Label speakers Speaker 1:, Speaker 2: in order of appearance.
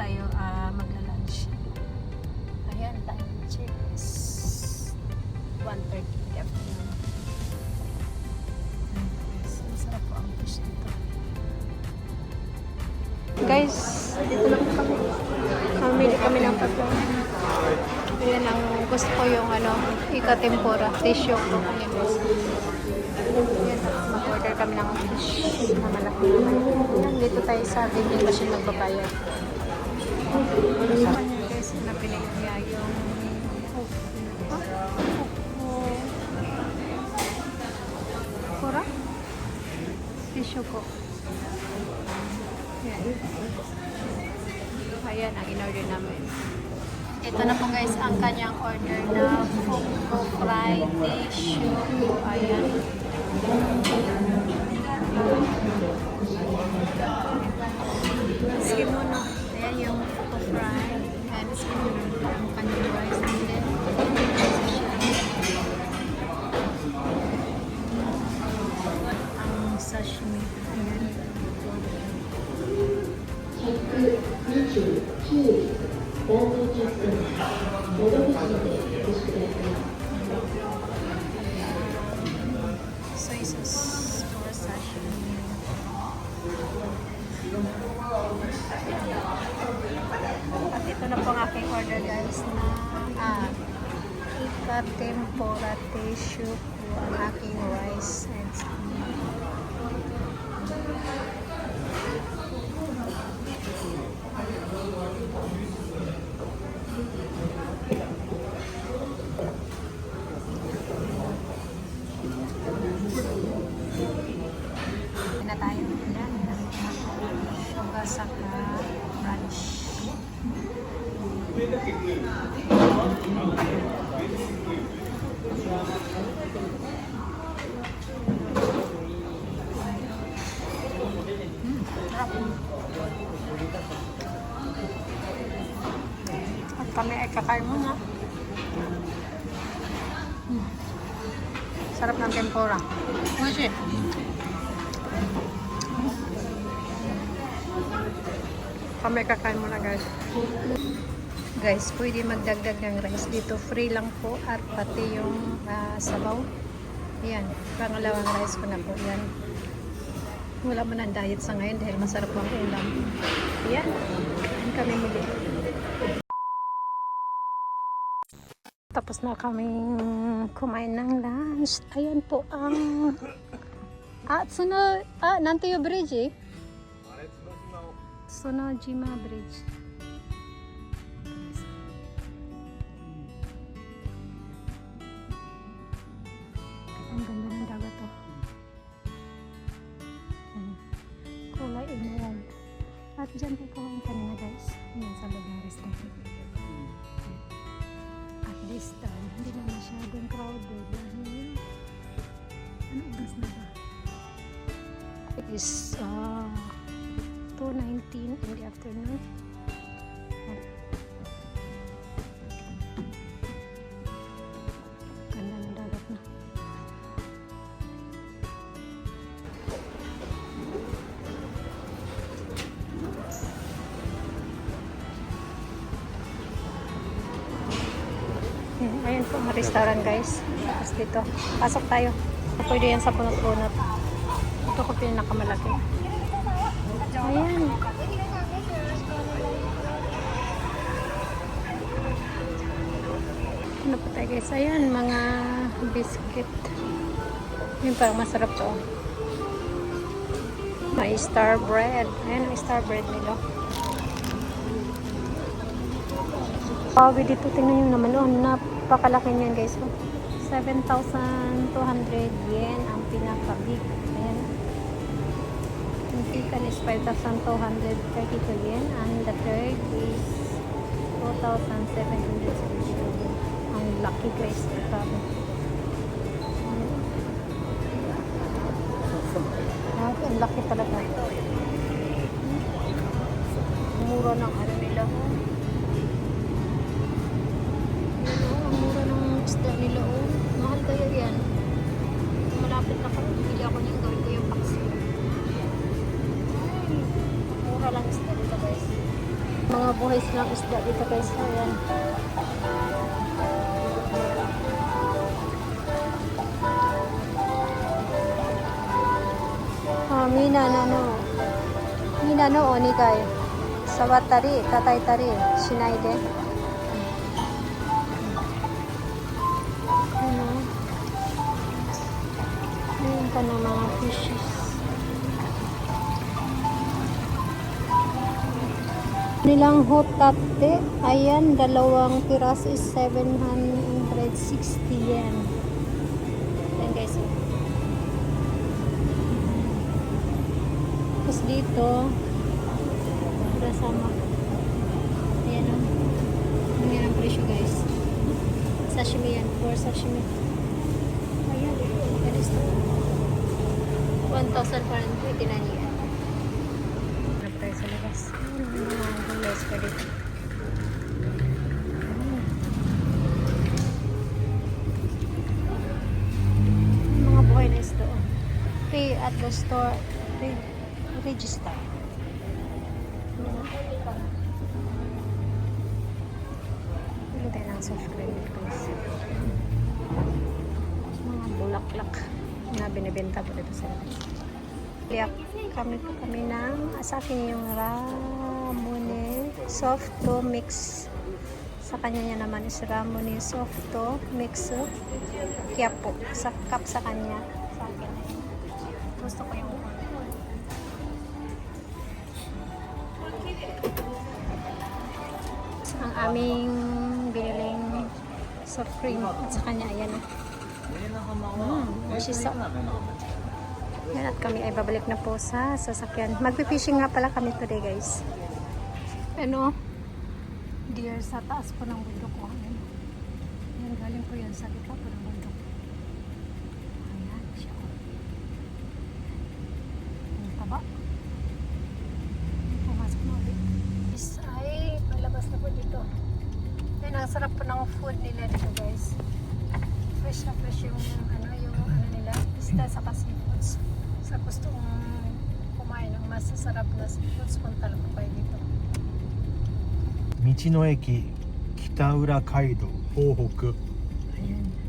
Speaker 1: tayo magla-lunch. Ayan, time check is 1:30 in the afternoon. Masarap po ang fish dito. Guys, dito lang kami. Mamili kami ng tatlo. Ayan ang gusto ko yung ika-tempura. Tissue ko. Ayan guys. Ayan, mag-order kami ng fish na malaki naman. Ayan, dito tayo sa vending machine magbabayad. Ayan guys, napili niya yung pura tissue ko. Ayan ang in-order namin. Ito na po guys ang kanyang order na Fugu fried tissue. Ayan. Skin mo no. Ayan yung Fugu fried. And skin mo ang kanyang rice. And then ang sashimi. Ayan. Soy sauce for sashimi. At ito na po ang aking order guys na ika-tempura tissue po ang aking rice and na tayo ng sugar saka ranch. At kami ay kakain muna. Sarap ng tempura. Oishi. Kami kakain muna guys. Guys, pwede magdagdag ng rice dito. Free lang po at pati yung sabaw. Yan, pangalawang rice ko na po. Yan. Wala man ang diet sa ngayon dahil masarap ang ulam. Yan. Yan kami muli. Tapos na kaming kumain ng lunch. Ayan po ang Nantoyo Bridge eh. Tsunojima Bridge. Ang ganda ng dagat to. Kulay emerald. At dyan tayo kumain kanina guys. Ayan sa Lugares na. At this time, hindi na masyadong crowded. Ano oras na ba? It is 2:19 in the afternoon. Ganda ng dagat na. Ayan po ang restaurant guys. Tapos dito, pasok tayo. Pwede yan sa punot-punot. Ito ko pinakamalaki. Ayan. Ano po tayo guys? Ayan, mga biscuit. Yun parang masarap to. May star bread. Ayan, may star bread nila. Pawi dito, tingnan nyo naman. Oh, napakalaki niyan guys. 7,200 yen ang pinaka-big. Ayan. Yung chicken is 5,232 yen and the third is 2,772. Ang laki guys. Grabe. Ang laki talaga. Mura ng ano nila. Ang mura ng isda nila. Mahal kaya yan. Malapit na kami. Bili ako niyan. Gawin ko yung paksi. Mura lang isda nila guys. Mga buhay silang isda dito guys. Ayan. Mina no onigai. Sawatari, tatay tari, shinaide. Ano? Ayan pa na mga fishes. Nilang hotate, ayan, 2 piraso is 760 yen. Ayan guys. Tapos dito, sama. Ayan o. Ganyan ang presyo guys. Sashimi yan. For sashimi. Ayan. Ayan is 1,429 yen. Harap tayo sa labas. Mga guys pa dito. Mga buhay na isdo. Pay at the store. Register. Pili tayo ng subscribe guys. Mga bulaklak na binibenta po dito sa labas. Kaya kami ng sa akin yung ramune soft to mix. Sa kanya niya naman is ramune soft to mix. Kaya po sa cup sa kanya. Sa akin. Gusto ko yung ang aming biniling soft cream at sa kanya ayan o. Masisa. Yan at kami ay babalik na po sa sasakyan. Magpipishing nga pala kami today guys. Ano? Deer sa taas po ng bundok ko. Yan galing po yan sa gitna po ng bundok. Ayan siya. Ang taba. Pumasok na ulit. Ay, palabas na po dito. Ayun, ang sarap po ng food nila dito guys. Fresh na fresh yung ano nila. Isda sa seafoods. Sa gusto kong kumain ng masasarap na seafoods, punta lang po kayo dito.
Speaker 2: 道の駅北浦街道東北
Speaker 1: Ayan.